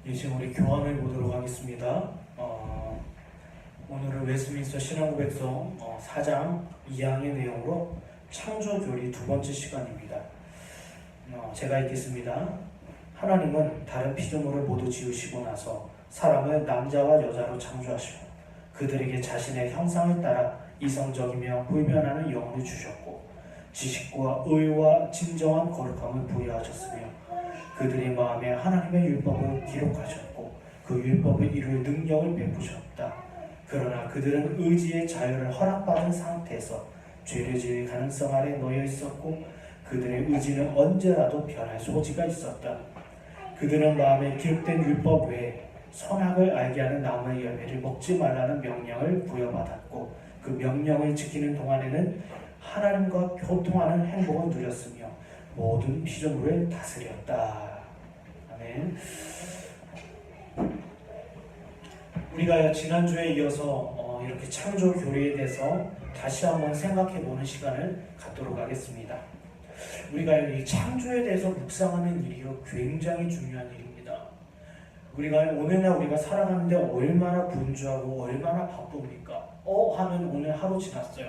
이제 우리 교환을 보도록 하겠습니다. 오늘은 웨스트민스터 신앙고백서 4장 2항의 내용으로 창조교리 두 번째 시간입니다. 제가 읽겠습니다. 하나님은 다른 피조물을 모두 지으시고 나서 사람을 남자와 여자로 창조하시고 그들에게 자신의 형상을 따라 이성적이며 불변하는 영혼을 주셨고 지식과 의와 진정한 거룩함을 부여하셨으며 그들의 마음에 하나님의 율법을 기록하셨고 그 율법을 이룰 능력을 베푸셨다. 그러나 그들은 의지의 자유를 허락받은 상태에서 죄를 지을 가능성 아래 놓여 있었고 그들의 의지는 언제라도 변할 소지가 있었다. 그들은 마음에 기록된 율법 외에 선악을 알게 하는 나무의 열매를 먹지 말라는 명령을 부여받았고 그 명령을 지키는 동안에는 하나님과 교통하는 행복을 누렸으며 모든 피조물을 다스렸다. 아멘. 우리가 지난주에 이어서 이렇게 창조 교리에 대해서 다시 한번 생각해보는 시간을 갖도록 하겠습니다. 우리가 이 창조에 대해서 묵상하는 일이 굉장히 중요한 일입니다. 우리가 오늘날 우리가 살아가는데 얼마나 분주하고 얼마나 바쁩니까? 하면 오늘 하루 지났어요.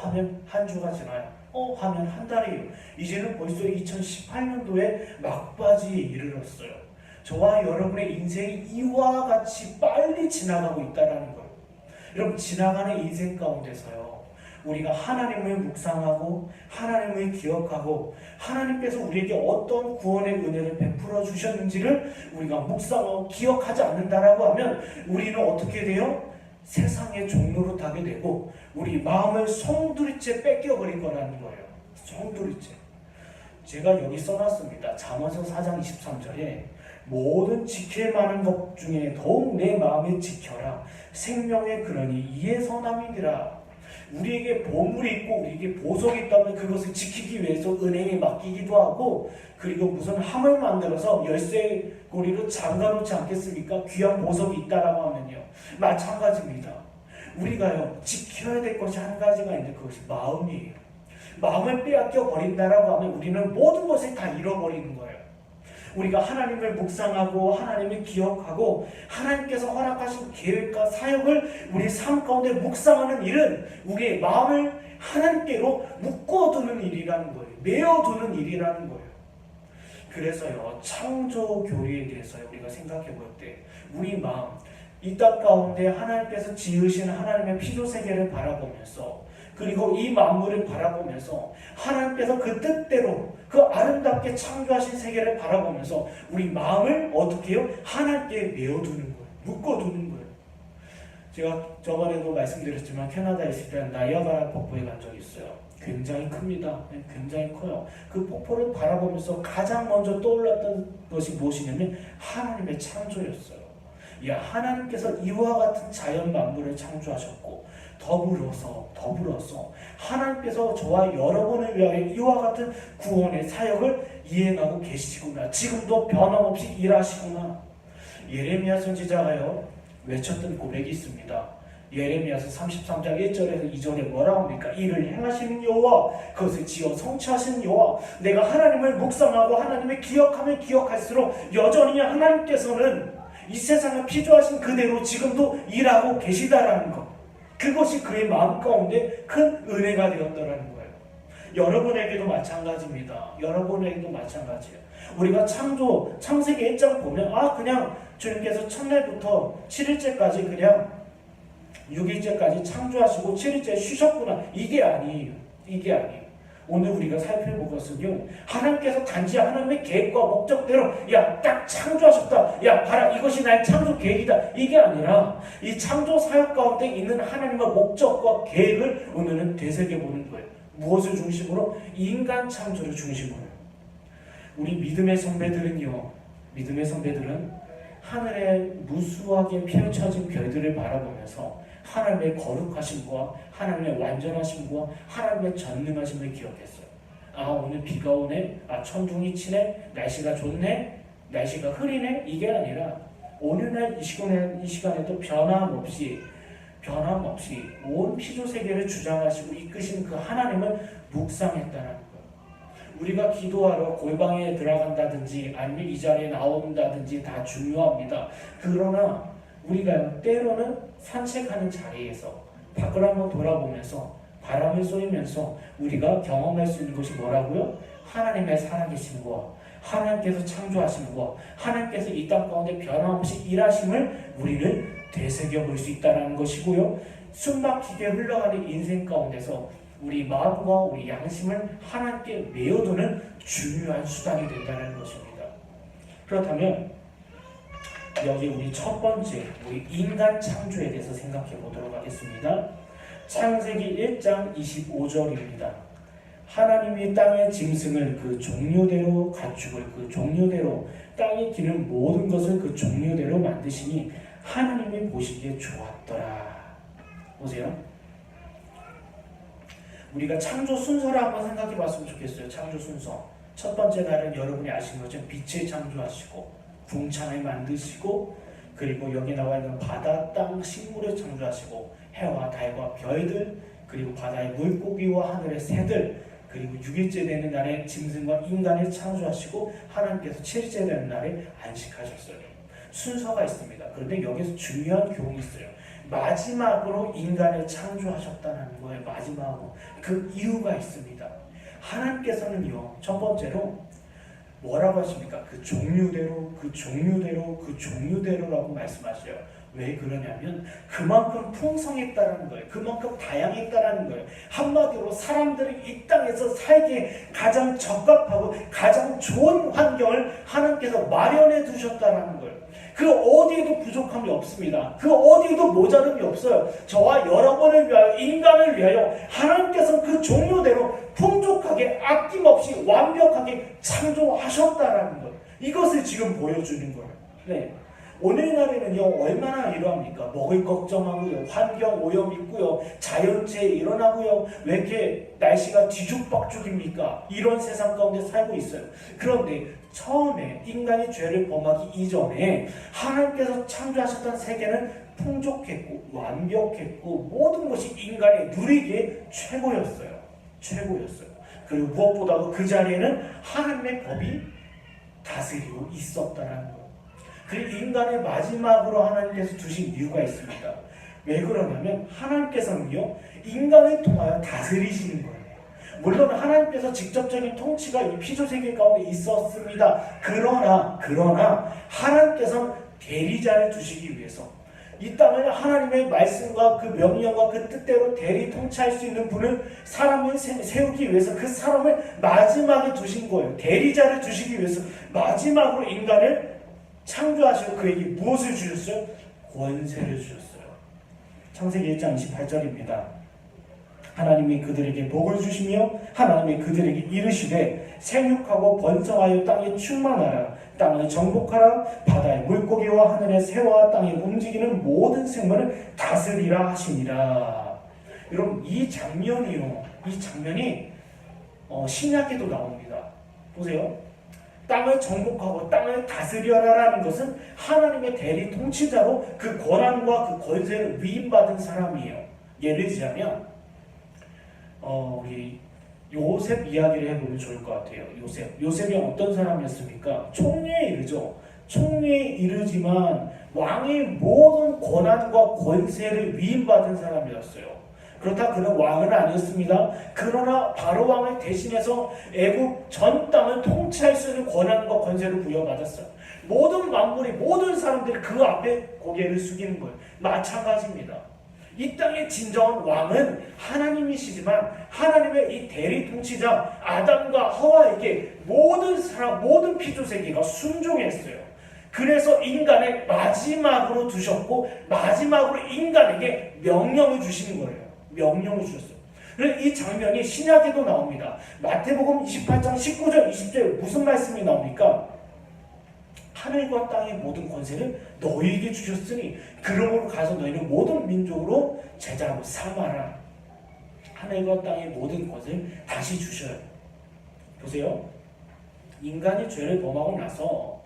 하면 한 주가 지나요. 하면 한 달이에요. 이제는 벌써 2018년도에 막바지에 이르렀어요. 저와 여러분의 인생이 이와 같이 빨리 지나가고 있다는 거예요. 여러분, 지나가는 인생 가운데서요, 우리가 하나님을 묵상하고 하나님을 기억하고 하나님께서 우리에게 어떤 구원의 은혜를 베풀어 주셨는지를 우리가 묵상하고 기억하지 않는다라고 하면 우리는 어떻게 돼요? 세상의 종로로 타게 되고 우리 마음을 송두리째 뺏겨버릴 거라는 거예요. 송두리째. 제가 여기 써놨습니다. 잠언서 4장 23절에 모든 지킬 만한 것 중에 더욱 내 마음에 지켜라. 생명의 근원이 이에 선함이니라. 우리에게 보물이 있고 우리에게 보석이 있다면 그것을 지키기 위해서 은행에 맡기기도 하고 그리고 무슨 함을 만들어서 열쇠고리로 잠가놓지 않겠습니까? 귀한 보석이 있다라고 하면요. 마찬가지입니다. 우리가요 지켜야 될 것이 한 가지가 있는데 그것이 마음이에요. 마음을 빼앗겨 버린다라고 하면 우리는 모든 것을 다 잃어버리는 거예요. 우리가 하나님을 묵상하고 하나님을 기억하고 하나님께서 허락하신 계획과 사역을 우리 삶 가운데 묵상하는 일은 우리의 마음을 하나님께로 묶어두는 일이라는 거예요. 메어두는 일이라는 거예요. 그래서요 창조 교리에 대해서 우리가 생각해 볼 때 우리 마음 이 땅 가운데 하나님께서 지으신 하나님의 피조 세계를 바라보면서 그리고 이 만물을 바라보면서 하나님께서 그 뜻대로 그 아름답게 창조하신 세계를 바라보면서 우리 마음을 어떻게 해요? 하나님께 메어두는 거예요. 묶어두는 거예요. 제가 저번에도 말씀드렸지만 캐나다에 있을 때 나이아가라 폭포에 간 적이 있어요. 굉장히 큽니다. 굉장히 커요. 그 폭포를 바라보면서 가장 먼저 떠올랐던 것이 무엇이냐면 하나님의 창조였어요. 하나님께서 이와 같은 자연 만물을 창조하셨고 더불어서 하나님께서 저와 여러분을 위하여 이와 같은 구원의 사역을 이행하고 계시구나. 지금도 변함없이 일하시구나. 예레미야 선지자가요 외쳤던 고백이 있습니다. 예레미야서 33장 1절에서 2절에 뭐라고 합니까? 이를 행하시는 여호와 그것을 지어 성취하시는 여호와 내가 하나님을 묵상하고 하나님을 기억하면 기억할수록 여전히 하나님께서는 이 세상을 피조하신 그대로 지금도 일하고 계시다라는 것. 그것이 그의 마음 가운데 큰 은혜가 되었다라는 거예요. 여러분에게도 마찬가지입니다. 여러분에게도 마찬가지예요. 우리가 창세기 1장 보면 그냥 주님께서 첫날부터 7일째까지 그냥 6일째까지 창조하시고 7일째 쉬셨구나. 이게 아니에요. 오늘 우리가 살펴볼 것은요 하나님께서 단지 하나님의 계획과 목적대로 딱 창조하셨다. 봐라 이것이 나의 창조 계획이다. 이게 아니라 이 창조 사역 가운데 있는 하나님의 목적과 계획을 오늘은 되새겨보는 거예요. 무엇을 중심으로? 인간 창조를 중심으로. 우리 믿음의 선배들은 하늘에 무수하게 펼쳐진 별들을 바라보면서 하나님의 거룩하심과 하나님의 완전하심과 하나님의 전능하심을 기억했어요. 오늘 비가 오네, 천둥이 치네, 날씨가 좋네, 날씨가 흐리네. 이게 아니라 오늘날 이 시간에도 변함없이 온 피조 세계를 주장하시고 이끄신 그 하나님을 묵상했다는 거예요. 우리가 기도하러 골방에 들어간다든지 아니면 이 자리에 나온다든지 다 중요합니다. 그러나 우리가 때로는 산책하는 자리에서 밖을 한번 돌아보면서 바람을 쏘면서 우리가 경험할 수 있는 것이 뭐라고요? 하나님의 살아계신 것, 하나님께서 창조하신 것, 하나님께서 이 땅 가운데 변함없이 일하심을 우리는 되새겨 볼 수 있다는 것이고요. 숨막히게 흘러가는 인생 가운데서 우리 마음과 우리 양심을 하나님께 메어두는 중요한 수단이 된다는 것입니다. 그렇다면 여기 우리 첫 번째 우리 인간 창조에 대해서 생각해 보도록 하겠습니다. 창세기 1장 25절입니다. 하나님이 땅의 짐승을 그 종류대로 가축을 그 종류대로 땅에 기는 모든 것을 그 종류대로 만드시니 하나님이 보시기에 좋았더라. 보세요. 우리가 창조 순서를 한번 생각해 봤으면 좋겠어요. 창조 순서. 첫 번째 날은 여러분이 아시는 것처럼 빛을 창조하시고 궁창을 만드시고 그리고 여기 나와 있는 바다, 땅, 식물을 창조하시고 해와 달과 별들 그리고 바다의 물고기와 하늘의 새들 그리고 6일째 되는 날에 짐승과 인간을 창조하시고 하나님께서 7일째 되는 날에 안식하셨어요. 순서가 있습니다. 그런데 여기서 중요한 교훈이 있어요. 마지막으로 인간을 창조하셨다는 거예요. 마지막으로. 그 이유가 있습니다. 하나님께서는요. 첫 번째로 뭐라고 하십니까? 그 종류대로 그 종류대로 그 종류대로라고 말씀하셔요. 왜 그러냐면 그만큼 풍성했다는 거예요. 그만큼 다양했다는 거예요. 한마디로 사람들이 이 땅에서 살기에 가장 적합하고 가장 좋은 환경을 하나님께서 마련해 두셨다는 거예요. 그 어디에도 부족함이 없습니다. 그 어디에도 모자름이 없어요. 저와 여러분을 위하여 인간을 위하여 하나님께서 그 종류대로 풍족하게 아낌없이 완벽하게 창조하셨다는 거예요. 이것을 지금 보여주는 거예요. 네. 오늘날에는요 얼마나 이러합니까? 먹을 걱정하고요, 환경 오염 있고요, 자연재해 일어나고요, 왜 이렇게 날씨가 뒤죽박죽입니까? 이런 세상 가운데 살고 있어요. 그런데 처음에 인간이 죄를 범하기 이전에 하나님께서 창조하셨던 세계는 풍족했고 완벽했고 모든 것이 인간이 누리기에 최고였어요. 그리고 무엇보다도 그 자리에는 하나님의 법이 다스리고 있었다는 것. 그리고 인간의 마지막으로 하나님께서 두신 이유가 있습니다. 왜 그러냐면 하나님께서는요 인간을 통하여 다스리시는 거예요. 물론 하나님께서 직접적인 통치가 이 피조세계 가운데 있었습니다. 그러나 하나님께서는 대리자를 두시기 위해서 이 땅을 하나님의 말씀과 그 명령과 그 뜻대로 대리 통치할 수 있는 분을 사람을 세우기 위해서 그 사람을 마지막에 두신 거예요. 대리자를 두시기 위해서 마지막으로 인간을 창조하시고 그에게 무엇을 주셨어요? 권세를 주셨어요. 창세기 1장 28절입니다. 하나님이 그들에게 복을 주시며 하나님이 그들에게 이르시되 생육하고 번성하여 땅에 충만하라. 땅을 정복하라. 바다의 물고기와 하늘의 새와 땅에 움직이는 모든 생물을 다스리라 하시니라. 여러분 이 장면이 신약에도 나옵니다. 보세요. 땅을 정복하고 땅을 다스려라라는 것은 하나님의 대리 통치자로 그 권한과 그 권세를 위임받은 사람이에요. 예를 들자면 우리 요셉 이야기를 해보면 좋을 것 같아요. 요셉이 어떤 사람이었습니까? 총리에 이르죠. 총리에 이르지만 왕의 모든 권한과 권세를 위임받은 사람이었어요. 그렇다 그는 왕은 아니었습니다. 그러나 바로 왕을 대신해서 애국 전 땅을 통치할 수 있는 권한과 권세를 부여받았어요. 모든 만물이 모든 사람들이 그 앞에 고개를 숙이는 거예요. 마찬가지입니다. 이 땅의 진정한 왕은 하나님이시지만 하나님의 이 대리 통치자 아담과 하와에게 모든 사람, 모든 피조세계가 순종했어요. 그래서 인간을 마지막으로 두셨고 마지막으로 인간에게 명령을 주시는 거예요. 명령을 주셨어요. 그래서 이 장면이 신약에도 나옵니다. 마태복음 28장 19절 20절 무슨 말씀이 나옵니까? 하늘과 땅의 모든 권세를 너희에게 주셨으니 그러므로 가서 너희는 모든 민족으로 제자로 삼아라. 하늘과 땅의 모든 권세를 다시 주셔요. 보세요. 인간이 죄를 범하고 나서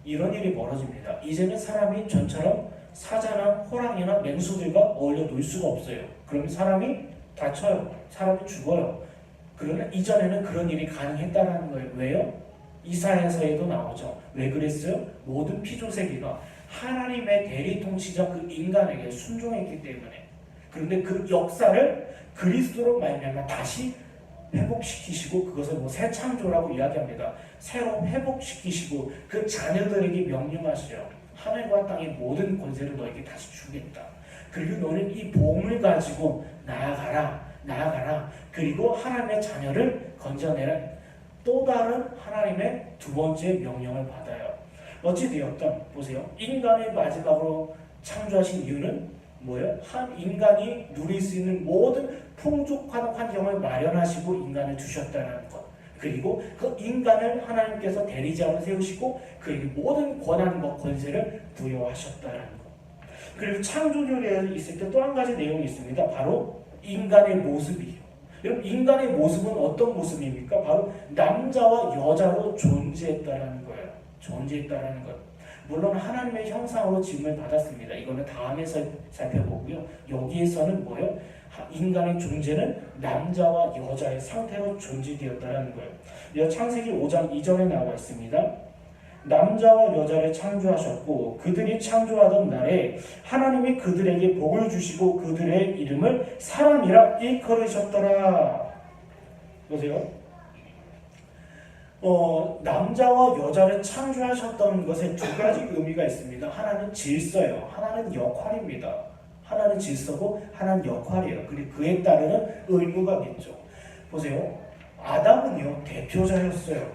이런 일이 벌어집니다. 이제는 사람이 전처럼 사자나 호랑이나 맹수들과 어울려 놀 수가 없어요. 그러면 사람이 다쳐요. 사람이 죽어요. 그러나 이전에는 그런 일이 가능했다는 거예요. 왜요? 이사야서에도 나오죠. 왜 그랬어요? 모든 피조세계가 하나님의 대리 통치자 그 인간에게 순종했기 때문에. 그런데 그 역사를 그리스도로 말미암아 다시 회복시키시고, 그것을 새 창조라고 이야기합니다. 새로 회복시키시고 그 자녀들에게 명령하시죠. 하늘과 땅의 모든 권세를 너에게 다시 주겠다. 그리고 너는 이 복음을 가지고 나아가라. 그리고 하나님의 자녀를 건져내라. 또 다른 하나님의 두 번째 명령을 받아요. 어찌되었든 보세요. 인간을 마지막으로 창조하신 이유는 뭐예요? 한 인간이 누릴 수 있는 모든 풍족한 환경을 마련하시고 인간을 주셨다는 것. 그리고 그 인간을 하나님께서 대리자로 세우시고 그에게 모든 권한과 권세를 부여하셨다는 것. 그리고 창조주에 있을 때 또 한 가지 내용이 있습니다. 바로 인간의 모습이에요. 여러분, 인간의 모습은 어떤 모습입니까? 바로 남자와 여자로 존재했다라는 거예요. 존재했다라는 것. 물론 하나님의 형상으로 지음을 받았습니다. 이거는 다음에 살펴보고요. 여기에서는 뭐예요? 인간의 존재는 남자와 여자의 상태로 존재되었다는 거예요. 창세기 5장 2절에 나와 있습니다. 남자와 여자를 창조하셨고 그들이 창조하던 날에 하나님이 그들에게 복을 주시고 그들의 이름을 사람이라 일컬으셨더라. 보세요. 남자와 여자를 창조하셨던 것에 두 가지 의미가 있습니다. 하나는 질서예요. 하나는 역할입니다. 하나는 질서고 하나는 역할이에요. 그리고 그에 따르는 의무가 있죠. 보세요. 아담은요 대표자였어요.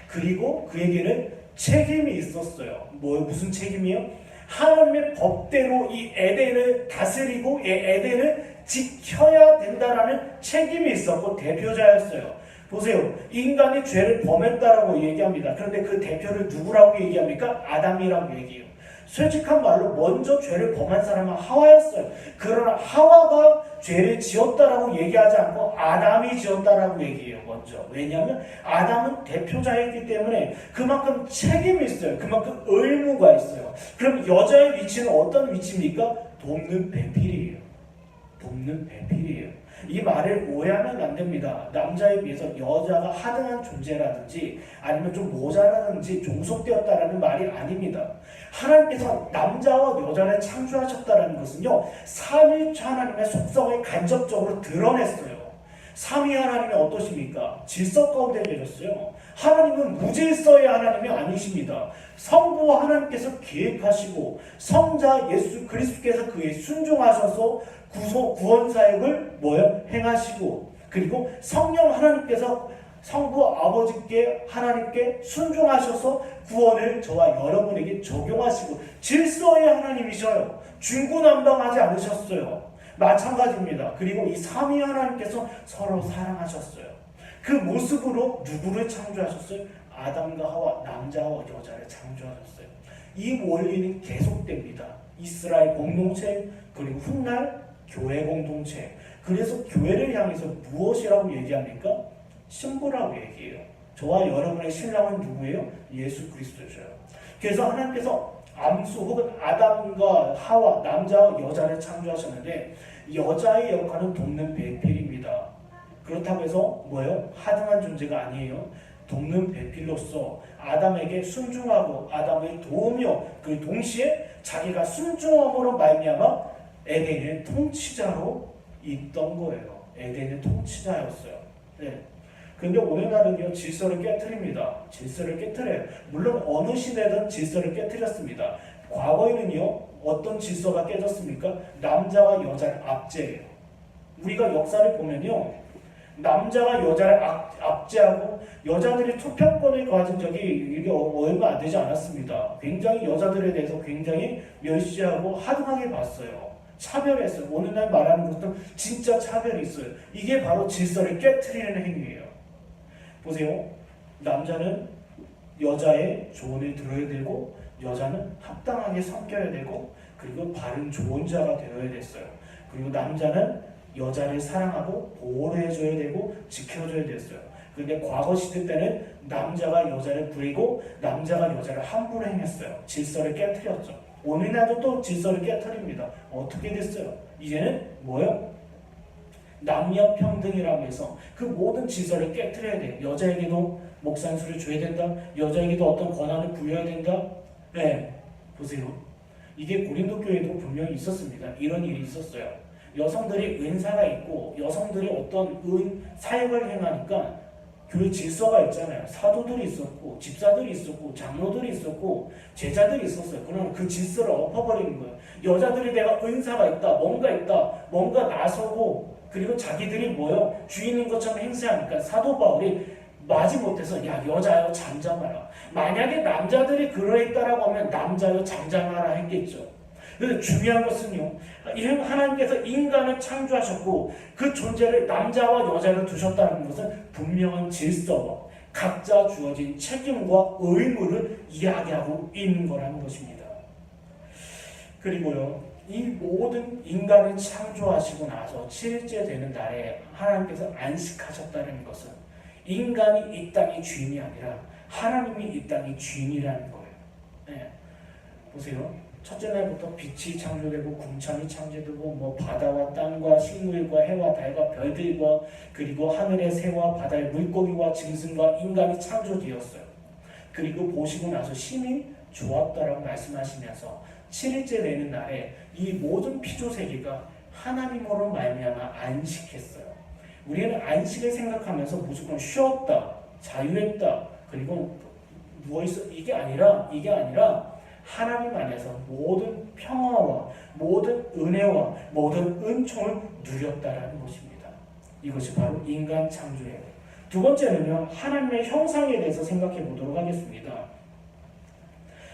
그리고 그에게는 책임이 있었어요. 무슨 책임이요? 하나님의 법대로 이 에덴을 다스리고 이 에덴을 지켜야 된다라는 책임이 있었고 대표자였어요. 보세요. 인간이 죄를 범했다라고 얘기합니다. 그런데 그 대표를 누구라고 얘기합니까? 아담이라고 얘기해요. 솔직한 말로 먼저 죄를 범한 사람은 하와였어요. 그러나 하와가 죄를 지었다라고 얘기하지 않고 아담이 지었다라고 얘기해요. 먼저. 왜냐하면 아담은 대표자였기 때문에 그만큼 책임이 있어요. 그만큼 의무가 있어요. 그럼 여자의 위치는 어떤 위치입니까? 돕는 배필이에요. 돕는 배필이에요. 이 말을 오해하면 안 됩니다. 남자에 비해서 여자가 하등한 존재라든지 아니면 좀 모자라든지 종속되었다라는 말이 아닙니다. 하나님께서 남자와 여자를 창조하셨다는 것은요, 삼위일체 하나님의 속성을 간접적으로 드러냈어요. 삼위 하나님이 어떠십니까? 질서 가운데 계셨어요. 하나님은 무질서의 하나님이 아니십니다. 성부 하나님께서 계획하시고 성자 예수 그리스도께서 그에 순종하셔서 구원 사역을 행하시고, 그리고 성령 하나님께서 성부 아버지께 하나님께 순종하셔서 구원을 저와 여러분에게 적용하시고 질서의 하나님이셔요. 중구난방하지 않으셨어요. 마찬가지입니다. 그리고 이 삼위 하나님께서 서로 사랑하셨어요. 그 모습으로 누구를 창조하셨어요? 아담과 하와, 남자와 여자를 창조하셨어요. 이 원리는 계속됩니다. 이스라엘 공동체, 그리고 훗날 교회 공동체. 그래서 교회를 향해서 무엇이라고 얘기합니까? 신부라고 얘기해요. 저와 여러분의 신랑은 누구예요? 예수 그리스도죠. 그래서 하나님께서 암수 혹은 아담과 하와, 남자와 여자를 창조하셨는데 여자의 역할은 돕는 배필입니다. 그렇다고 해서 하등한 존재가 아니에요. 돕는 배필로서 아담에게 순종하고 아담을 도우며 그 동시에 자기가 순종함으로 말미암아 에덴의 통치자로 있던 거예요. 에덴의 통치자였어요. 네. 근데 오늘날은요 질서를 깨트립니다. 질서를 깨트려요. 물론 어느 시대든 질서를 깨트렸습니다. 과거에는요 어떤 질서가 깨졌습니까? 남자와 여자를 압제해요. 우리가 역사를 보면요 남자가 여자를 압제하고 여자들이 투표권을 가진 적이 이게 얼마 안 되지 않았습니다. 굉장히 여자들에 대해서 굉장히 멸시하고 하등하게 봤어요. 차별했어요. 오늘날 말하는 것도 진짜 차별이 있어요. 이게 바로 질서를 깨트리는 행위예요. 보세요. 남자는 여자의 조언을 들어야 되고 여자는 합당하게 섬겨야 되고 그리고 바른 좋은 자가 되어야 됐어요. 그리고 남자는 여자를 사랑하고 보호를 해줘야 되고 지켜줘야 됐어요. 그런데 과거 시대 때는 남자가 여자를 부리고 남자가 여자를 함부로 행했어요. 질서를 깨트렸죠. 오늘날도 또 질서를 깨트립니다. 어떻게 됐어요? 이제는 남녀 평등이라고 해서 그 모든 질서를 깨트려야 돼. 여자에게도 목산수를 줘야 된다. 여자에게도 어떤 권한을 부여해야 된다. 네, 보세요. 이게 고린도 교회도 분명히 있었습니다. 이런 일이 있었어요. 여성들이 은사가 있고 여성들이 어떤 사역을 행하니까 교회 질서가 있잖아요. 사도들이 있었고 집사들이 있었고 장로들이 있었고 제자들이 있었어요. 그러면 그 질서를 엎어버리는 거예요. 여자들이 내가 은사가 있다, 뭔가 나서고 그리고 자기들이 뭐요? 주인인 것처럼 행세하니까 사도 바울이 마지못해서 야 여자여 잠잠하라. 만약에 남자들이 그러했다라고 하면 남자여 잠잠하라 했겠죠. 근데 중요한 것은요, 하나님께서 인간을 창조하셨고 그 존재를 남자와 여자로 두셨다는 것은 분명한 질서와 각자 주어진 책임과 의무를 이야기하고 있는 거라는 것입니다. 그리고요, 이 모든 인간을 창조하시고 나서 7일째 되는 날에 하나님께서 안식하셨다는 것은 인간이 이 땅의 주인이 아니라 하나님이 이 땅의 주인이라는 거예요. 네. 보세요. 첫째 날부터 빛이 창조되고 궁창이 창조되고 바다와 땅과 식물과 해와 달과 별들과 그리고 하늘의 새와 바다의 물고기와 짐승과 인간이 창조되었어요. 그리고 보시고 나서 심히 좋았다라고 말씀하시면서 7일째 되는 날에 이 모든 피조세계가 하나님으로 말미암아 안식했어요. 우리는 안식을 생각하면서 무조건 쉬었다, 자유했다, 그리고 누워있어 이게 아니라 하나님 안에서 모든 평화와 모든 은혜와 모든 은총을 누렸다라는 것입니다. 이것이 바로 인간 창조예요. 두 번째는요, 하나님의 형상에 대해서 생각해 보도록 하겠습니다.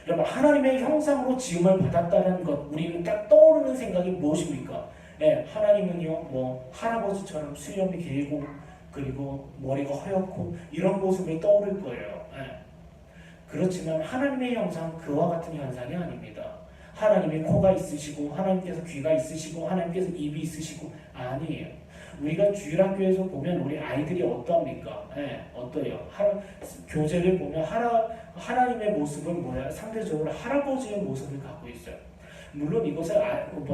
여러분, 하나님의 형상으로 지음을 받았다는 것, 우리는 딱 떠오르는 생각이 무엇입니까? 네, 하나님은요, 할아버지처럼 수염이 길고 그리고 머리가 허옇고 이런 모습이 떠오를 거예요. 네. 그렇지만 하나님의 형상 그와 같은 현상이 아닙니다. 하나님의 코가 있으시고 하나님께서 귀가 있으시고 하나님께서 입이 있으시고 아니에요. 우리가 주일학교에서 보면 우리 아이들이 어떠합니까? 네, 어떠해요? 교재를 보면 하나님의 모습은 뭐야? 상대적으로 할아버지의 모습을 갖고 있어요. 물론 이것을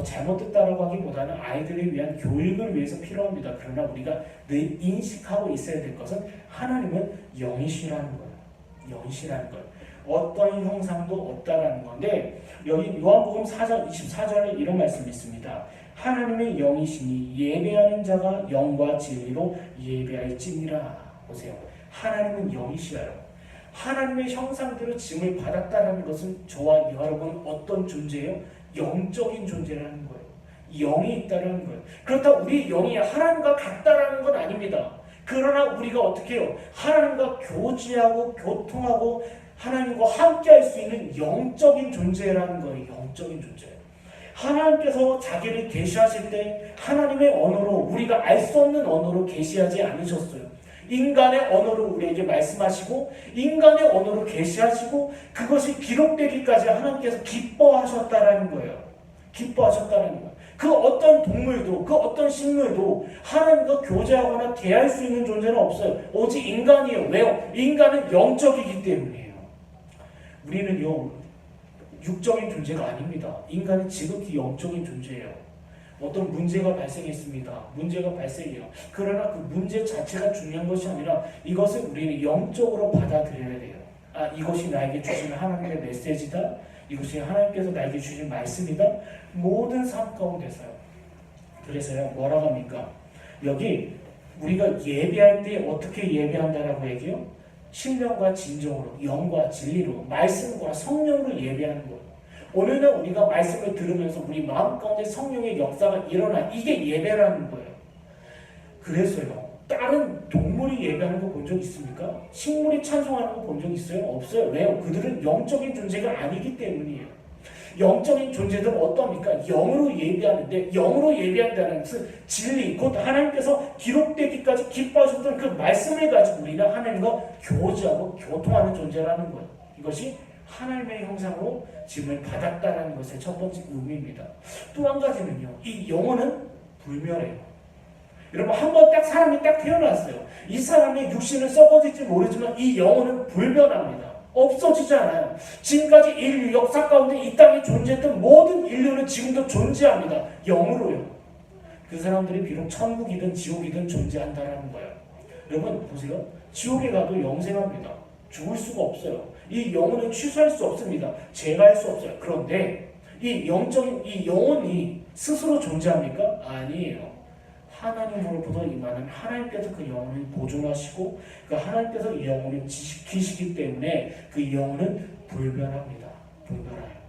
잘못됐다라고 하기보다는 아이들을 위한 교육을 위해서 필요합니다. 그러나 우리가 늘 인식하고 있어야 될 것은 하나님은 영이시라는 거예요. 영이시라는 거예요. 어떤 형상도 없다라는 건데 여기 요한복음 4장 24절에 이런 말씀이 있습니다. 하나님의 영이시니 예배하는 자가 영과 진리로 예배할지니라. 보세요. 하나님은 영이시라요. 하나님의 형상대로 짐을 받았다는 것은 저와 여러분 어떤 존재예요? 영적인 존재라는 거예요. 영이 있다는 거예요. 그렇다고 우리 영이 하나님과 같다라는 건 아닙니다. 그러나 우리가 어떻게 해요? 하나님과 교제하고 교통하고 하나님과 함께 할 수 있는 영적인 존재라는 거예요. 영적인 존재. 하나님께서 자기를 계시하실 때 하나님의 언어로 우리가 알 수 없는 언어로 계시하지 않으셨어요. 인간의 언어로 우리에게 말씀하시고 인간의 언어로 계시하시고 그것이 기록되기까지 하나님께서 기뻐하셨다라는 거예요. 기뻐하셨다는 거예요. 그 어떤 동물도 그 어떤 식물도 하나님과 교제하거나 대할 수 있는 존재는 없어요. 오직 인간이에요. 왜요? 인간은 영적이기 때문이에요. 우리는요 육적인 존재가 아닙니다. 인간은 지극히 영적인 존재예요. 어떤 문제가 발생했습니다. 문제가 발생해요. 그러나 그 문제 자체가 중요한 것이 아니라 이것을 우리는 영적으로 받아들여야 돼요. 아, 이것이 나에게 주시는 하나님의 메시지다. 이것이 하나님께서 나에게 주신 말씀이다. 모든 삶 가운데서요. 그래서요, 뭐라고 합니까? 여기 우리가 예배할 때 어떻게 예배한다라고 얘기해요? 신령과 진정으로, 영과 진리로, 말씀과 성령으로 예배하는 거예요. 오늘날 우리가 말씀을 들으면서 우리 마음 가운데 성령의 역사가 일어나, 이게 예배라는 거예요. 그래서요, 다른 동물이 예배하는 거 본 적 있습니까? 식물이 찬송하는 거 본 적 있어요? 없어요. 왜요? 그들은 영적인 존재가 아니기 때문이에요. 영적인 존재들은 어떠합니까? 영으로 예배하는데, 영으로 예배한다는 것은 진리, 곧 하나님께서 기록되기까지 기뻐하셨던 그 말씀을 가지고 우리는 하나님과 교제하고 교통하는 존재라는 거예요. 이것이 하나님의 형상으로 짐을 받았다는 것의 첫 번째 의미입니다. 또 한 가지는요, 이 영혼은 불멸해요. 여러분, 한번 딱 사람이 딱 태어났어요. 이 사람의 육신은 썩어질지 모르지만 이 영혼은 불변합니다. 없어지지 않아요. 지금까지 인류 역사 가운데 이 땅에 존재했던 모든 인류는 지금도 존재합니다. 영으로요. 그 사람들이 비록 천국이든 지옥이든 존재한다라는 거예요. 여러분 보세요. 지옥에 가도 영생합니다. 죽을 수가 없어요. 이 영혼은 취소할 수 없습니다. 제거할 수 없어요. 그런데 이 영적인 이 영혼이 스스로 존재합니까? 아니에요. 하나님으로부터 임하는 하나님께서 그 영혼을 보존하시고 그 하나님께서 이 영혼을 지키시기 때문에 그 영혼은 불변합니다. 불변해요.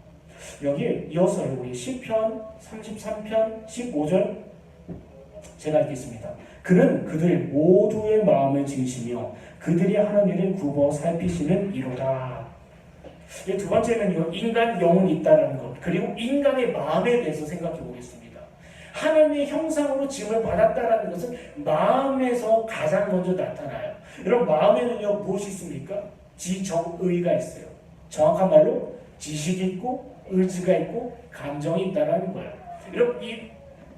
여기 이어서 우리 시편 33편 15절 제가 읽겠습니다. 그는 그들 모두의 마음을 지으시며 그들이 하는 일을 굽어 살피시는 이로다. 두 번째는요, 인간 영혼이 있다는 것, 그리고 인간의 마음에 대해서 생각해 보겠습니다. 하나님의 형상으로 지음을 받았다는 것은 마음에서 가장 먼저 나타나요. 여러분, 마음에는요 무엇이 있습니까? 지정의가 있어요. 정확한 말로 지식이 있고 의지가 있고 감정이 있다는 거예요. 여러분, 이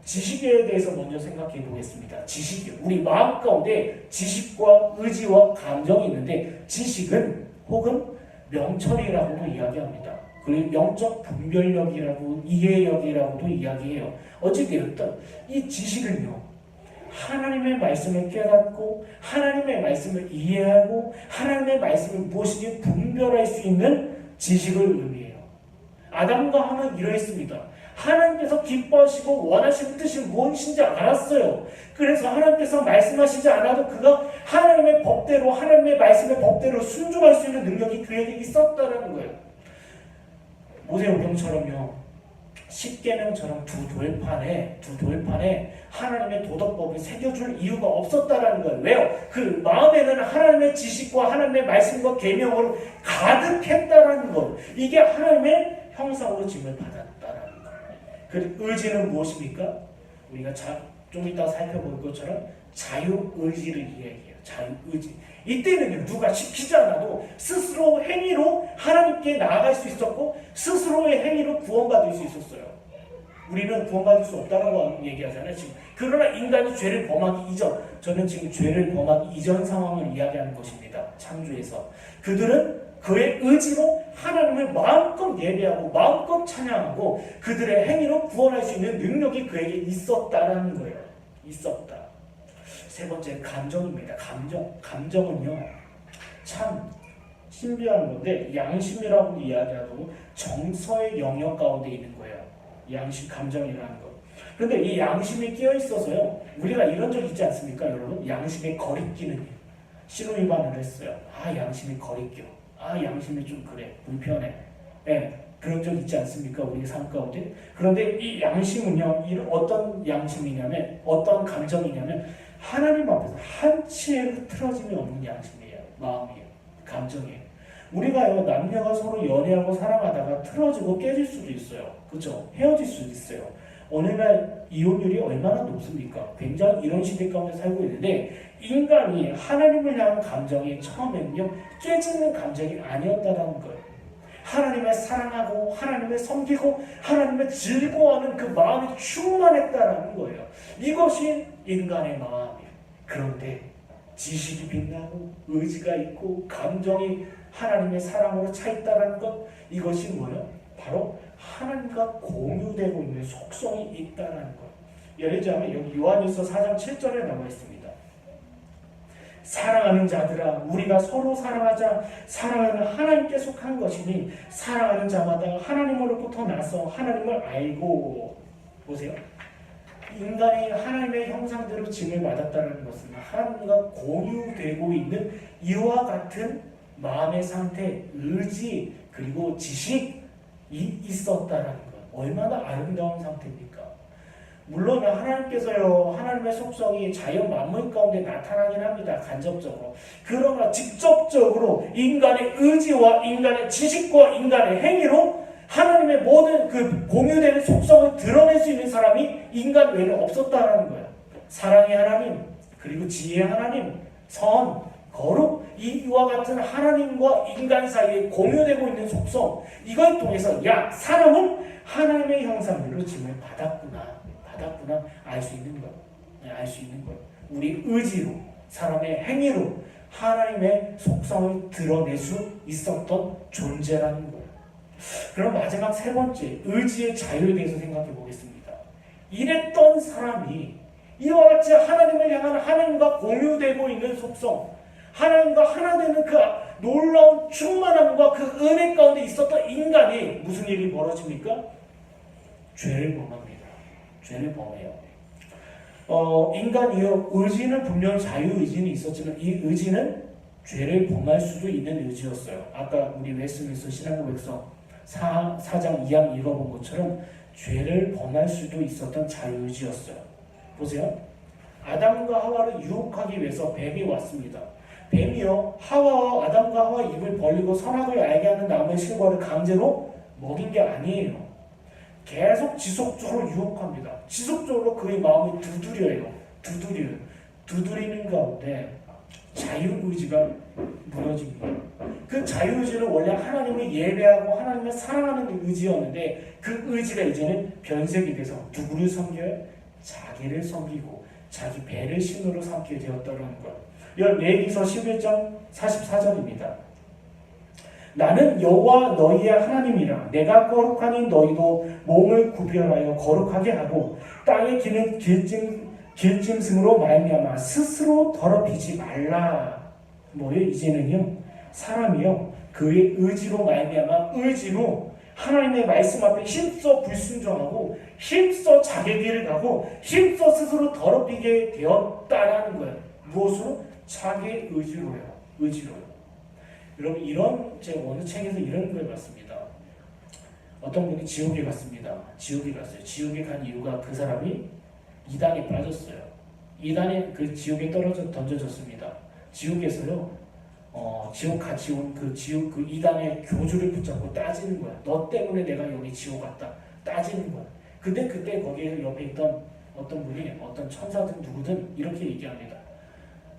지식에 대해서 먼저 생각해 보겠습니다. 지식이 우리 마음 가운데 지식과 의지와 감정이 있는데, 지식은 혹은 명철이라고도 이야기합니다. 그리고 영적 분별력이라고 이해력이라고도 이야기해요. 어찌되었든 이 지식은요, 하나님의 말씀을 깨닫고 하나님의 말씀을 이해하고 하나님의 말씀을 무엇인지 분별할 수 있는 지식을 의미해요. 아담과 하와는 이러했습니다. 하나님께서 기뻐하시고 원하시는 뜻이 무엇인지 알았어요. 그래서 하나님께서 말씀하시지 않아도 그가 하나님의 법대로, 하나님의 말씀의 법대로 순종할 수 있는 능력이 그에게 있었다는 거예요. 모세오경처럼요, 십계명처럼 두 돌판에 하나님의 도덕법을 새겨줄 이유가 없었다라는 거예요. 왜요? 그 마음에는 하나님의 지식과 하나님의 말씀과 계명으로 가득했다라는 것. 이게 하나님의 형상으로 짐을 받았다라는 거예요. 그 의지는 무엇입니까? 우리가 좀 이따 살펴볼 것처럼 자유의지를 이야기해요. 자유의지. 이때는요, 누가 시키지 않아도 스스로 행위로 하나님께 나아갈 수 있었고 스스로의 행위로 구원받을 수 있었어요. 우리는 구원받을 수 없다라고 얘기하잖아요. 지금. 그러나 인간이 죄를 범하기 이전, 저는 지금 죄를 범하기 이전 상황을 이야기하는 것입니다. 창조에서. 그들은 그의 의지로 하나님을 마음껏 예배하고 마음껏 찬양하고 그들의 행위로 구원할 수 있는 능력이 그에게 있었다라는 거예요. 있었다. 세 번째, 감정입니다. 감정은요, 참 신비한 건데 양심이라고 이야기하고 정서의 영역 가운데 있는 거예요. 양심, 감정이라는 것. 그런데 이 양심이 끼어 있어서요, 우리가 이런 적 있지 않습니까, 여러분? 양심에 거리끼는 신호위반을 했어요. 아, 양심이 거리껴. 아, 양심이 좀 그래, 불편해. 네, 그런 적 있지 않습니까, 우리 삶 가운데? 그런데 이 양심은요, 어떤 양심이냐면, 어떤 감정이냐면 하나님 앞에서 한치의 흐트러짐이 없는 양심이에요. 마음이에요. 감정이에요. 우리가요, 남녀가 서로 연애하고 사랑하다가 틀어지고 깨질 수도 있어요. 그렇죠? 헤어질 수도 있어요. 오늘날 이혼율이 얼마나 높습니까? 굉장히 이런 시대 가운데 살고 있는데, 인간이 하나님을 향한 감정이 처음에는요, 깨지는 감정이 아니었다는 거예요. 하나님을 사랑하고 하나님을 섬기고 하나님을 즐거워하는 그 마음이 충만했다는 거예요. 이것이 인간의 마음이에요. 그런데 지식이 빛나고 의지가 있고 감정이 하나님의 사랑으로 차 있다는 것, 이것이 뭐예요? 바로 하나님과 공유되고 있는 속성이 있다는 것. 예를 들자면 여기 요한일서 4장 7절에 나와 있습니다. 사랑하는 자들아, 우리가 서로 사랑하자. 사랑은 하나님께 속한 것이니 사랑하는 자마다 하나님으로부터 나서 하나님을 알고. 보세요. 인간이 하나님의 형상대로 짐을 받았다는 것은 하나님과 공유되고 있는 이와 같은 마음의 상태, 의지, 그리고 지식이 있었다는 것. 얼마나 아름다운 상태입니까? 물론 하나님께서요, 하나님의 속성이 자연 만물 가운데 나타나긴 합니다. 간접적으로. 그러나 직접적으로 인간의 의지와 인간의 지식과 인간의 행위로 하나님의 모든 그 공유되는 속성을 드러낼 수 있는 사람이 인간 외에는 없었다는 거예요. 사랑의 하나님, 그리고 지혜의 하나님, 선, 거룩, 이와 같은 하나님과 인간 사이에 공유되고 있는 속성, 이걸 통해서 야, 사람은 하나님의 형상대로 짐을 받았구나 알 수 있는 거예요. 알 수 있는 거예요. 우리 의지로, 사람의 행위로 하나님의 속성을 드러낼 수 있었던 존재라는 거예요. 그럼 마지막 세 번째, 의지의 자유에 대해서 생각해 보겠습니다. 이랬던 사람이 이와 같이 하나님을 향한 하나님과 공유되고 있는 속성, 하나님과 하나 되는 그 놀라운 충만함과 그 은혜 가운데 있었던 인간이 무슨 일이 벌어집니까? 죄를 범합니다. 죄를 범해요. 인간이요, 의지는 분명 자유의지는 있었지만 이 의지는 죄를 범할 수도 있는 의지였어요. 아까 우리 웨스민스터 신앙고백서 4장 2항 읽어본 것처럼 죄를 범할 수도 있었던 자유의지였어요. 보세요. 아담과 하와를 유혹하기 위해서 뱀이 왔습니다. 뱀이요, 하와와 아담과 하와 입을 벌리고 선악을 알게 하는 나무의 실과를 강제로 먹인 게 아니에요. 계속 지속적으로 유혹합니다. 지속적으로 그의 마음을 두드려요. 두드리는 가운데 자유의지가 무너집니다. 그 자유의지는 원래 하나님을 예배하고 하나님을 사랑하는 의지였는데 그 의지가 이제는 변색이 돼서 누구를 섬겨요? 자기를 섬기고 자기 배를 신으로 삼게 되었다는 것. 레위기서 11장 44절입니다. 나는 여호와 너희의 하나님이라. 내가 거룩하니 너희도 몸을 구별하여 거룩하게 하고 땅에 기는 길짐승으로 말미암아 스스로 더럽히지 말라. 뭐예요? 이제는요, 사람이요, 그의 의지로 말미암아 의지로 하나님의 말씀 앞에 힘써 불순종하고 힘써 자기 길을 가고 힘써 스스로 더럽히게 되었다라는 거예요. 무엇으로? 자기의 의지로요. 여러분, 이런, 제가 어느 책에서 이런 걸 봤습니다. 어떤 분이 지옥에 갔습니다. 지옥에 간 이유가 그 사람이 이단에 빠졌어요. 이단에 그 지옥에 던져졌습니다. 지옥에서요, 지옥 같이 온 그 이단의 교주를 붙잡고 따지는 거야. 너 때문에 내가 여기 지옥 갔다. 따지는 거야. 근데 그때 거기에 옆에 있던 어떤 분이, 어떤 천사든 누구든 이렇게 얘기합니다.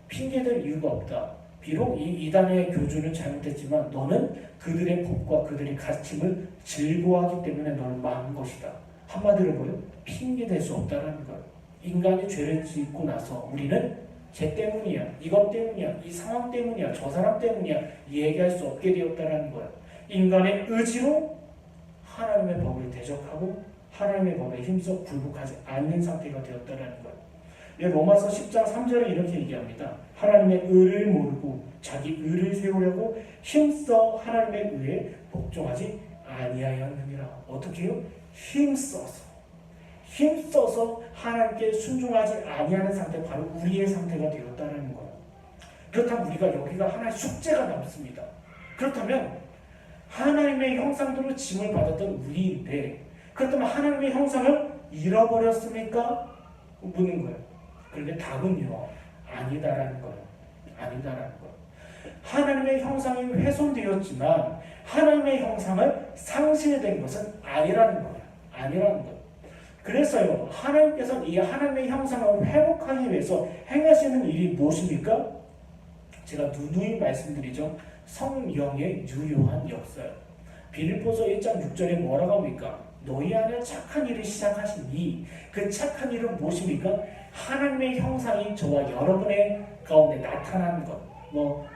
핑계댈 이유가 없다. 비록 이 이단의 교주는 잘못했지만 너는 그들의 법과 그들의 가르침을 즐거워하기 때문에 너는 망한 것이다. 한마디로 뭐예요? 핑계댈 수 없다라는 거예요. 인간이 죄를 짓고 나서 우리는 쟤 때문이야, 이것 때문이야, 이 상황 때문이야, 저 사람 때문이야 얘기할 수 없게 되었다라는 거예요. 인간의 의지로 하나님의 법을 대적하고 하나님의 법에 힘써 굴복하지 않는 상태가 되었다라는 거예요. 로마서 10장 3절에 이렇게 얘기합니다. 하나님의 의를 모르고 자기 의를 세우려고 힘써 하나님의 의에 복종하지 아니하였느니라. 어떻게 해요? 힘써서 하나님께 순종하지 아니하는 상태, 바로 우리의 상태가 되었다는 거예요. 그렇다면 우리가 여기가 하나의 숙제가 남습니다. 그렇다면 하나님의 형상대로 짐을 받았던 우리인데, 그렇다면 하나님의 형상을 잃어버렸습니까? 묻는 거예요. 그런데 답은요, 아니다라는 거예요. 하나님의 형상이 훼손되었지만 하나님의 형상을 상실된 것은 아니라는 거예요. 그래서요, 하나님께서는 이 하나님의 형상을 회복하기 위해서 행하시는 일이 무엇입니까? 제가 누누이 말씀드리죠. 성령의 유효한 역사요. 빌립보서 1장 6절에 뭐라고 합니까? 너희 안에 착한 일을 시작하시니 그 착한 일은 무엇입니까? 하나님의 형상이 저와 여러분의 가운데 나타나는 것.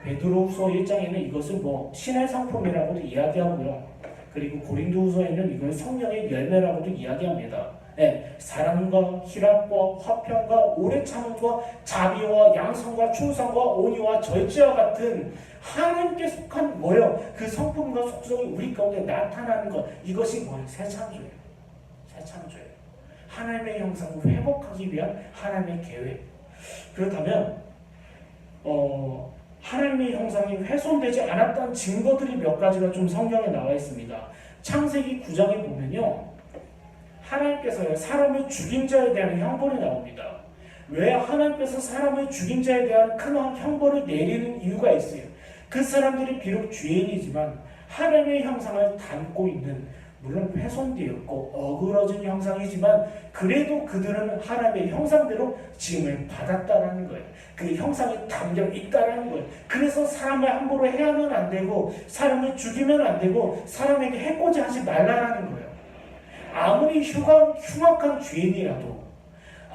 베드로후서 1장에는 이것을 신의 상품이라고도 이야기하고요. 그리고 고린도후서에는 이걸 성령의 열매라고도 이야기합니다. 네, 사랑과 희락과 화평과 오래 참음과 자비와 양성과 충성과 온유와 절제와 같은 하나님께 속한 그 성품과 속성이 우리 가운데 나타나는 것, 이것이 새 창조예요. 하나님의 형상을 회복하기 위한 하나님의 계획. 그렇다면 하나님의 형상이 훼손되지 않았다는 증거들이 몇 가지가 좀 성경에 나와 있습니다. 창세기 9장에 보면요, 하나님께서 사람을 죽인 자에 대한 형벌이 나옵니다. 왜 하나님께서 사람을 죽인 자에 대한 큰 형벌을 내리는 이유가 있어요. 그 사람들이 비록 죄인이지만 하나님의 형상을 담고 있는, 물론 훼손되었고 어그러진 형상이지만 그래도 그들은 하나님의 형상대로 지음을 받았다라는 거예요. 그 형상이 담겨 있다라는 거예요. 그래서 사람을 함부로 해하면 안 되고 사람을 죽이면 안 되고 사람에게 해코지 하지 말라라는 거예요. 아무리 흉악한 죄인이라도,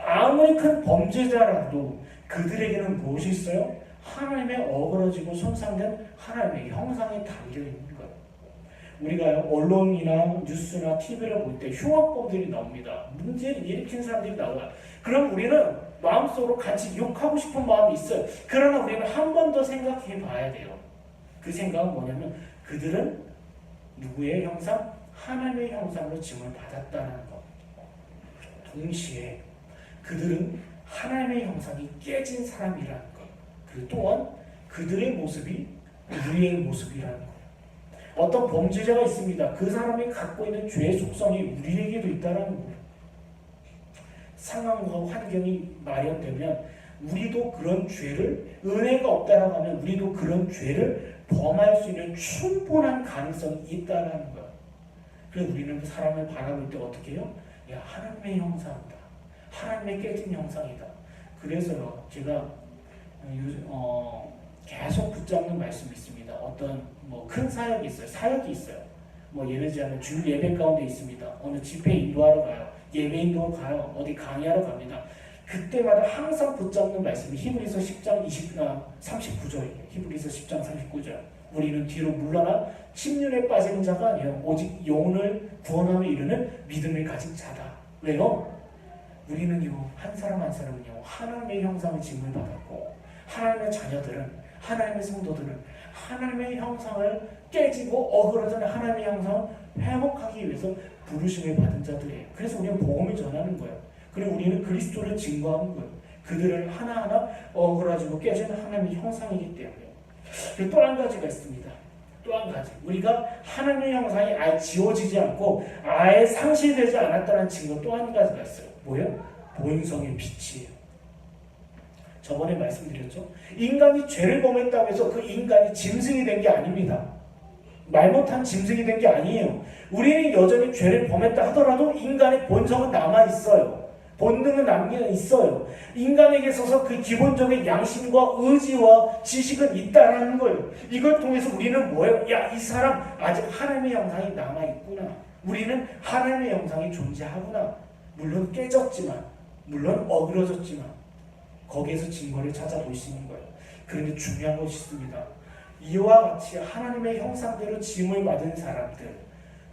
아무리 큰 범죄자라도 그들에게는 무엇이 있어요? 하나님의 어그러지고 손상된 하나님의 형상이 담겨 있는 거예요. 우리가 언론이나 뉴스나 TV를 볼 때 흉악범들이 나옵니다. 문제를 일으킨 사람들이 나와요. 그럼 우리는 마음속으로 같이 욕하고 싶은 마음이 있어요. 그러나 우리는 한 번 더 생각해 봐야 돼요. 그 생각은 뭐냐면 그들은 누구의 형상? 하나님의 형상으로 지음을 받았다는 것. 동시에 그들은 하나님의 형상이 깨진 사람이라는 것. 그리고 또한 그들의 모습이 우리의 모습이라는 것. 어떤 범죄자가 있습니다. 그 사람이 갖고 있는 죄의 속성이 우리에게도 있다는 거예요. 상황과 환경이 마련되면 우리도 그런 죄를, 은혜가 없다라고 하면 우리도 그런 죄를 범할 수 있는 충분한 가능성이 있다는 거예요. 그래서 우리는 그 사람을 바라볼 때 어떻게 해요? 야, 하나님의 형상이다. 하나님의 깨진 형상이다. 그래서요, 제가 계속 붙잡는 말씀이 있습니다. 어떤 큰 사역이 있어요. 사역이 있어요. 예를 들자면 주일 예배 가운데 있습니다. 어느 집회 인도하러 가요. 예배 인도하러 가요. 어디 강의하러 갑니다. 그때마다 항상 붙잡는 말씀이 히브리서 10장 39절이에요. 히브리서 10장 39절. 우리는 뒤로 물러나 침륜에 빠지는 자가 아니에요. 오직 영혼을 구원함에 이르는 믿음을 가진 자다. 왜요? 우리는요, 한 사람 한 사람은요, 하나님의 형상을 지음을 받았고, 하나님의 자녀들은, 하나님의 성도들은 하나님의 형상을 깨지고 어그러진 하나님의 형상을 회복하기 위해서 부르심을 받은 자들이에요. 그래서 우리는 복음을 전하는 거예요. 그리고 우리는 그리스도를 증거하는 거예요. 그들을 하나하나 어그러지고 깨지는 하나님의 형상이기 때문에. 그리고 또 한 가지가 있습니다. 또 한 가지. 우리가 하나님의 형상이 아예 지워지지 않고 아예 상실되지 않았다는 증거 또 한 가지가 있어요. 뭐예요? 본성의 빛이에요. 저번에 말씀드렸죠? 인간이 죄를 범했다고 해서 그 인간이 짐승이 된 게 아닙니다. 말 못한 짐승이 된 게 아니에요. 우리는 여전히 죄를 범했다 하더라도 인간의 본성은 남아있어요. 본능은 남겨있어요. 인간에게 있어서 그 기본적인 양심과 의지와 지식은 있다라는 거예요. 이걸 통해서 우리는 뭐예요? 야, 이 사람 아직 하나님의 형상이 남아있구나. 우리는 하나님의 형상이 존재하구나. 물론 깨졌지만, 물론 어그러졌지만 거기에서 증거를 찾아볼 수 있는 거예요. 그런데 중요한 것이 있습니다. 이와 같이 하나님의 형상대로 지음을 받은 사람들,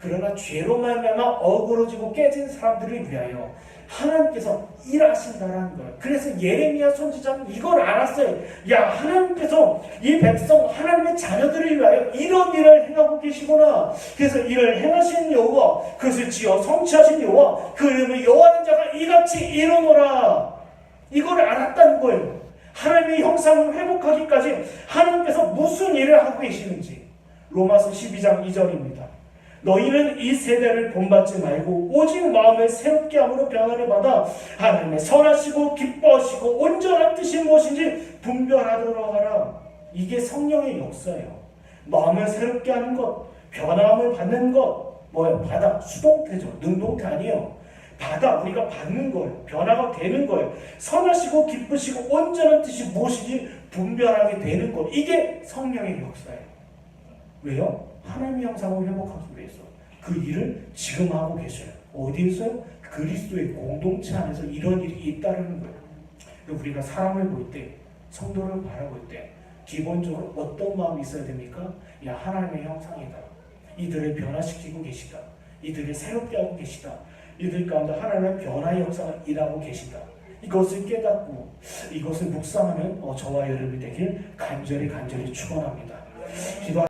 그러나 죄로 말미암아 어그러지고 깨진 사람들을 위하여 하나님께서 일하신다라는 거예요. 그래서 예레미야 선지자는 이걸 알았어요. 야, 하나님께서 이 백성 하나님의 자녀들을 위하여 이런 일을 행하고 계시구나. 그래서 이를 행하신 여호와, 그것을 지어 성취하신 여호와, 그 이름을 여호와는 자가 이같이 이루노라. 이걸 알았다는 거예요. 하나님의 형상을 회복하기까지 하나님께서 무슨 일을 하고 계시는지. 로마서 12장 2절입니다. 너희는 이 세대를 본받지 말고 오직 마음을 새롭게 함으로 변화를 받아 하나님의 선하시고 기뻐하시고 온전한 뜻이 무엇인지 분별하도록 하라. 이게 성령의 역사예요. 마음을 새롭게 하는 것, 변화함을 받는 것, 뭐예요? 받아, 수동태죠. 능동태 아니에요. 받아, 우리가 받는 거예요. 변화가 되는 거예요. 선하시고 기쁘시고 온전한 뜻이 무엇인지 분별하게 되는 것. 이게 성령의 역사예요. 왜요? 하나님의 형상을 회복하기 위해서 그 일을 지금 하고 계셔요. 어디에서요? 그리스도의 공동체 안에서 이런 일이 있다는 거예요. 우리가 사람을 볼 때, 성도를 바라볼 때 기본적으로 어떤 마음이 있어야 됩니까? 야, 하나님의 형상이다. 이들을 변화시키고 계시다. 이들을 새롭게 하고 계시다. 이들 가운데 하나님의 변화의 역사가 일하고 계시다. 이것을 깨닫고 이것을 묵상하는 저와 여러분이 되길 간절히 축원합니다. 기도